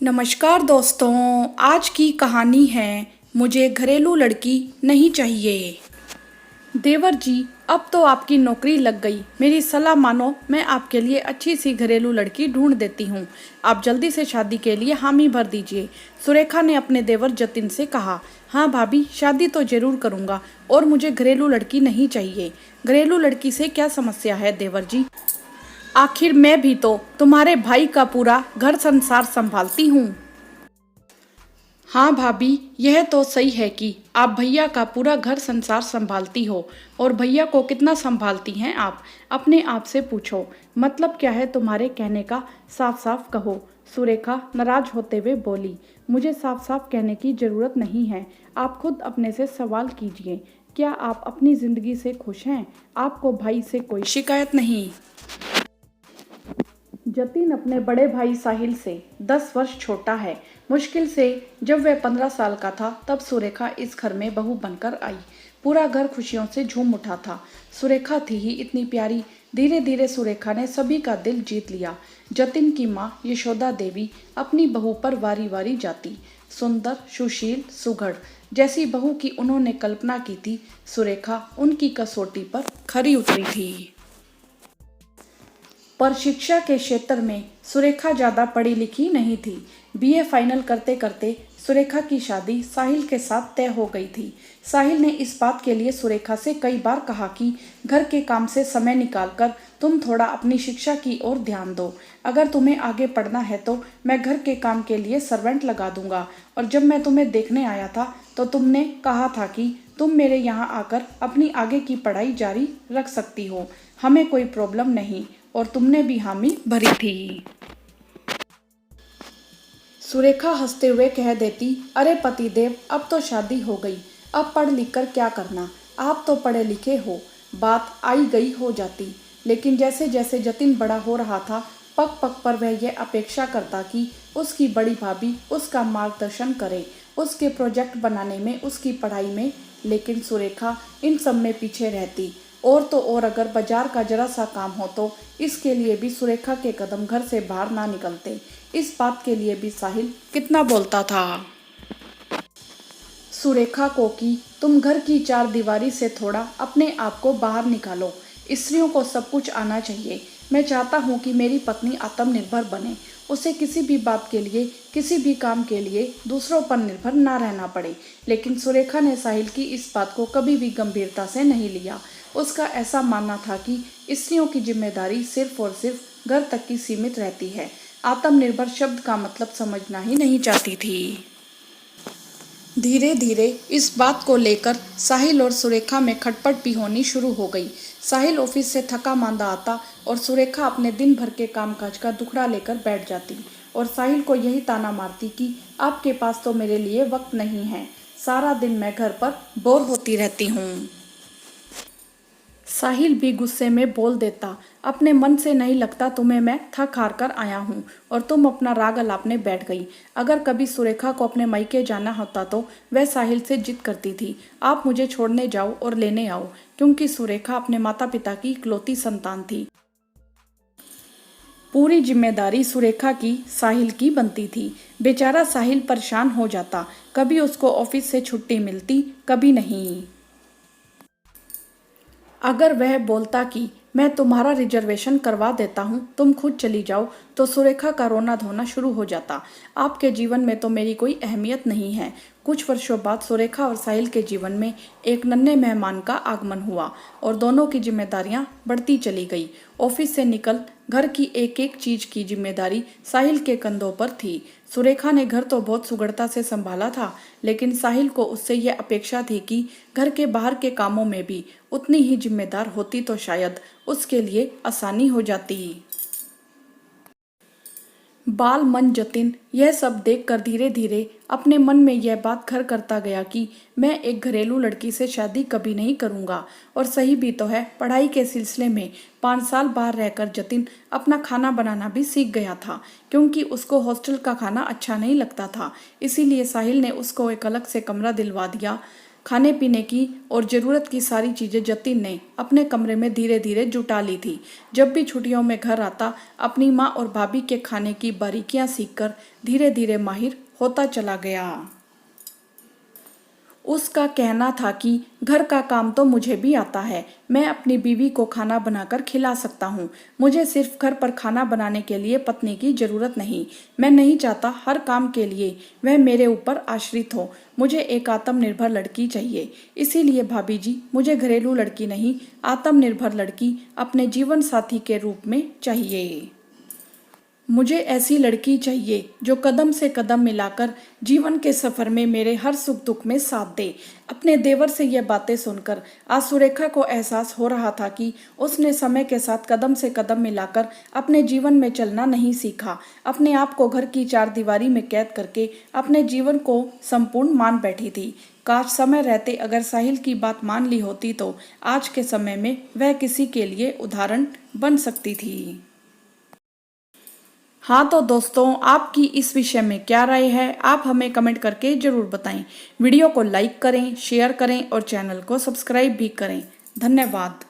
नमस्कार दोस्तों। आज की कहानी है मुझे घरेलू लड़की नहीं चाहिए। देवर जी, अब तो आपकी नौकरी लग गई। मेरी सलाह मानो, मैं आपके लिए अच्छी सी घरेलू लड़की ढूंढ देती हूँ। आप जल्दी से शादी के लिए हामी भर दीजिए। सुरेखा ने अपने देवर जतिन से कहा। हाँ भाभी, शादी तो जरूर करूँगा और मुझे घरेलू लड़की नहीं चाहिए। घरेलू लड़की से क्या समस्या है देवर जी? आखिर मैं भी तो तुम्हारे भाई का पूरा घर संसार संभालती हूँ। हाँ भाभी, यह तो सही है कि आप भैया का पूरा घर संसार संभालती हो। और भैया को कितना संभालती हैं आप? अपने आप से पूछो। मतलब क्या है तुम्हारे कहने का? साफ साफ कहो। सुरेखा नाराज होते हुए बोली। मुझे साफ साफ कहने की जरूरत नहीं है। आप खुद अपने से सवाल कीजिए। क्या आप अपनी जिंदगी से खुश हैं? आपको भाई से कोई शिकायत नहीं? जतिन अपने बड़े भाई साहिल से 10 वर्ष छोटा है। मुश्किल से जब वह 15 साल का था तब सुरेखा इस घर में बहू बनकर आई। पूरा घर खुशियों से झूम उठा था। सुरेखा थी ही इतनी प्यारी। धीरे धीरे सुरेखा ने सभी का दिल जीत लिया। जतिन की माँ यशोदा देवी अपनी बहू पर वारी वारी जाती। सुंदर, सुशील, सुघड़ जैसी बहू की उन्होंने कल्पना की थी, सुरेखा उनकी कसौटी पर खरी उतरी थी। पर शिक्षा के क्षेत्र में सुरेखा ज़्यादा पढ़ी लिखी नहीं थी। बीए फाइनल करते करते सुरेखा की शादी साहिल के साथ तय हो गई थी। साहिल ने इस बात के लिए सुरेखा से कई बार कहा कि घर के काम से समय निकालकर तुम थोड़ा अपनी शिक्षा की ओर ध्यान दो। अगर तुम्हें आगे पढ़ना है तो मैं घर के काम के लिए सर्वेंट लगा दूंगा। और जब मैं तुम्हें देखने आया था तो तुमने कहा था कि तुम मेरे यहाँ आकर अपनी आगे की पढ़ाई जारी रख सकती हो, हमें कोई प्रॉब्लम नहीं। और तुमने भी हामी भरी थी। सुरेखा हंसते हुए कह देती, अरे पतिदेव, अब तो शादी हो गई, अब पढ़ लिख कर क्या करना? आप तो पढ़े लिखे हो, बात आई गई हो जाती। लेकिन जैसे जैसे जतिन बड़ा हो रहा था, पग पग पर वह यह अपेक्षा करता कि उसकी बड़ी भाभी उसका मार्गदर्शन करे, उसके प्रोजेक्ट बनाने में, उसकी पढ़ाई में। लेकिन सुरेखा इन सब में पीछे रहती। और तो और अगर बाजार का जरा सा काम हो तो इसके लिए भी सुरेखा के कदम घर से बाहर ना निकलते। इस बात के लिए भी साहिल कितना बोलता था सुरेखा को कि तुम घर की चार दीवारी से थोड़ा अपने आप को बाहर निकालो। स्त्रियों को सब कुछ आना चाहिए। मैं चाहता हूँ कि मेरी पत्नी आत्मनिर्भर बने, उसे किसी भी बात के लिए, किसी भी काम के लिए दूसरों पर निर्भर ना रहना पड़े। लेकिन सुरेखा ने साहिल की इस बात को कभी भी गंभीरता से नहीं लिया। उसका ऐसा मानना था कि स्त्रियों की जिम्मेदारी सिर्फ और सिर्फ घर तक की सीमित रहती है। आत्मनिर्भर शब्द का मतलब समझना ही नहीं चाहती थी। धीरे धीरे इस बात को लेकर साहिल और सुरेखा में खटपट भी होनी शुरू हो गई। साहिल ऑफिस से थका मांदा आता और सुरेखा अपने दिन भर के कामकाज का दुखड़ा लेकर बैठ जाती और साहिल को यही ताना मारती कि आपके पास तो मेरे लिए वक्त नहीं है, सारा दिन मैं घर पर बोर होती रहती हूँ। साहिल भी गुस्से में बोल देता, अपने मन से नहीं लगता तुम्हें? मैं थक हार कर आया हूँ और तुम अपना राग अलापने बैठ गई। अगर कभी सुरेखा को अपने मायके जाना होता तो वह साहिल से जिद करती थी, आप मुझे छोड़ने जाओ और लेने आओ, क्योंकि सुरेखा अपने माता पिता की इकलौती संतान थी। पूरी जिम्मेदारी सुरेखा की साहिल की बनती थी। बेचारा साहिल परेशान हो जाता, कभी उसको ऑफिस से छुट्टी मिलती, कभी नहीं। अगर वह बोलता कि मैं तुम्हारा रिजर्वेशन करवा देता हूँ, तुम खुद चली जाओ, तो सुरेखा का रोना धोना शुरू हो जाता। आपके जीवन में तो मेरी कोई अहमियत नहीं है। कुछ वर्षों बाद सुरेखा और साहिल के जीवन में एक नन्हे मेहमान का आगमन हुआ और दोनों की जिम्मेदारियां बढ़ती चली गई। ऑफिस से निकल घर की एक एक चीज की जिम्मेदारी साहिल के कंधों पर थी। सुरेखा ने घर तो बहुत सुगढ़ता से संभाला था, लेकिन साहिल को उससे यह अपेक्षा थी कि घर के बाहर के कामों में भी उतनी ही जिम्मेदार होती तो शायद उसके लिए आसानी हो जाती। बाल मन जतिन यह सब देखकर धीरे धीरे अपने मन में यह बात घर करता गया कि मैं एक घरेलू लड़की से शादी कभी नहीं करूंगा। और सही भी तो है। पढ़ाई के सिलसिले में 5 साल बाहर रहकर जतिन अपना खाना बनाना भी सीख गया था, क्योंकि उसको हॉस्टल का खाना अच्छा नहीं लगता था। इसीलिए साहिल ने उसको एक अलग से कमरा दिलवा दिया। खाने पीने की और ज़रूरत की सारी चीज़ें जतिन ने अपने कमरे में धीरे धीरे जुटा ली थी। जब भी छुट्टियों में घर आता, अपनी माँ और भाभी के खाने की बारीकियां सीखकर धीरे धीरे माहिर होता चला गया। उसका कहना था कि घर का काम तो मुझे भी आता है, मैं अपनी बीवी को खाना बनाकर खिला सकता हूँ। मुझे सिर्फ घर पर खाना बनाने के लिए पत्नी की ज़रूरत नहीं। मैं नहीं चाहता हर काम के लिए वह मेरे ऊपर आश्रित हो। मुझे एक आत्मनिर्भर लड़की चाहिए। इसीलिए भाभी जी, मुझे घरेलू लड़की नहीं, आत्मनिर्भर लड़की अपने जीवन साथी के रूप में चाहिए। मुझे ऐसी लड़की चाहिए जो कदम से कदम मिलाकर जीवन के सफर में मेरे हर सुख दुख में साथ दे। अपने देवर से यह बातें सुनकर आज सुरेखा को एहसास हो रहा था कि उसने समय के साथ कदम से कदम मिलाकर अपने जीवन में चलना नहीं सीखा। अपने आप को घर की चारदीवारी में कैद करके अपने जीवन को संपूर्ण मान बैठी थी। काश समय रहते अगर साहिल की बात मान ली होती तो आज के समय में वह किसी के लिए उदाहरण बन सकती थी। हाँ तो दोस्तों, आपकी इस विषय में क्या राय है, आप हमें कमेंट करके ज़रूर बताएं। वीडियो को लाइक करें, शेयर करें और चैनल को सब्सक्राइब भी करें। धन्यवाद।